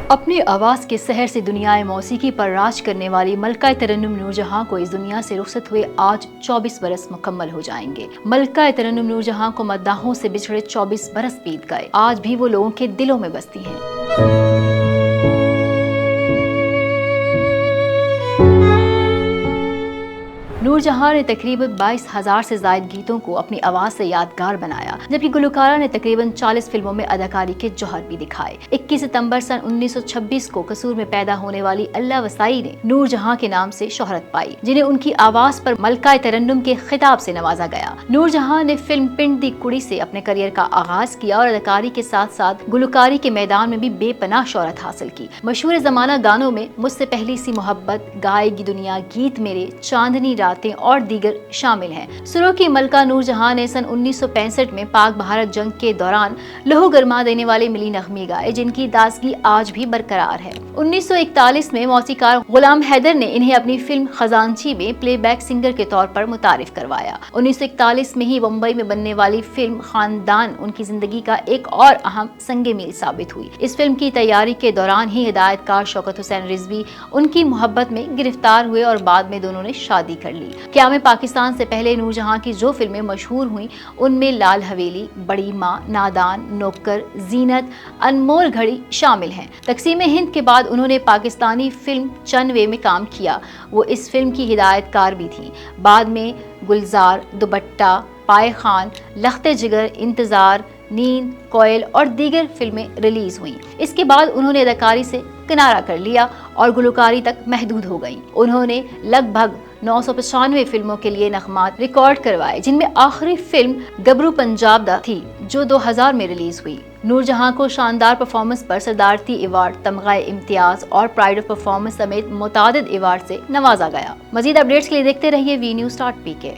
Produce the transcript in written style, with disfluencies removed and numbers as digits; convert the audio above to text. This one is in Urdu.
اپنی آواز کے سحر سے دنیائے موسیقی پر راج کرنے والی ملکہ ترنم نور جہاں کو اس دنیا سے رخصت ہوئے آج 24 برس مکمل ہو جائیں گے۔ ملکہ ترنم نور جہاں کو مداحوں سے بچھڑے 24 برس بیت گئے، آج بھی وہ لوگوں کے دلوں میں بستی ہیں۔ نور جہاں نے تقریباً 22,000 سے زائد گیتوں کو اپنی آواز سے یادگار بنایا، جبکہ گلوکارہ نے تقریباً 40 فلموں میں اداکاری کے جوہر بھی دکھائے۔ 21 ستمبر سن 1926 کو قصور میں پیدا ہونے والی اللہ وسائی نے نور جہاں کے نام سے شہرت پائی، جنہیں ان کی آواز پر ملکہ ترنم کے خطاب سے نوازا گیا۔ نور جہاں نے فلم پنڈ دی کڑی سے اپنے کریئر کا آغاز کیا اور اداکاری کے ساتھ ساتھ گلوکاری کے میدان میں بھی بے پناہ شہرت حاصل کی۔ مشہور زمانہ گانوں میں مجھ سے پہلی سی محبت، گائے گی دنیا، گیت میرے، چاندنی راتیں اور دیگر شامل ہیں۔ سروں کی ملکہ نور جہاں نے سن 1965 میں پاک بھارت جنگ کے دوران لہو گرما دینے والے ملی نغمے گائے، جن کی تازگی آج بھی برقرار ہے۔ 1941 میں موسیقار غلام حیدر نے انہیں اپنی فلم خزانچی میں پلے بیک سنگر کے طور پر متعارف کروایا۔ 1941 میں ہی ممبئی میں بننے والی فلم خاندان ان کی زندگی کا ایک اور اہم سنگ میل ثابت ہوئی۔ اس فلم کی تیاری کے دوران ہی ہدایت کار شوکت حسین رضوی ان کی محبت میں گرفتار ہوئے اور بعد میں دونوں نے شادی کر لی۔ قیام پاکستان سے پہلے نور جہاں کی جو فلمیں مشہور ہوئیں ان میں لال حویلی، بڑی ماں، نادان، نوکر، زینت، انمول گھڑی شامل ہیں۔ تقسیم ہند کے بعد انہوں نے پاکستانی فلم چنوے میں کام کیا، وہ اس فلم کی ہدایت کار بھی تھیں۔ بعد میں گلزار، دوپٹہ، پائے خان، لخت جگر، انتظار، نیند، کوئل اور دیگر فلمیں ریلیز ہوئیں۔ اس کے بعد انہوں نے اداکاری سے کنارہ کر لیا اور گلوکاری تک محدود ہو گئیں۔ انہوں نے لگ بھگ 995 فلموں کے لیے نغمات ریکارڈ کروائے، جن میں آخری فلم گبرو پنجاب دا تھی جو 2000 میں ریلیز ہوئی۔ نور جہاں کو شاندار پرفارمنس پر صدارتی ایوارڈ، تمغہ امتیاز اور پرائڈ آف پرفارمنس سمیت متعدد ایوارڈ سے نوازا گیا۔ مزید اپڈیٹس کے لیے دیکھتے رہیے وی نیوز ڈاٹ پی کے۔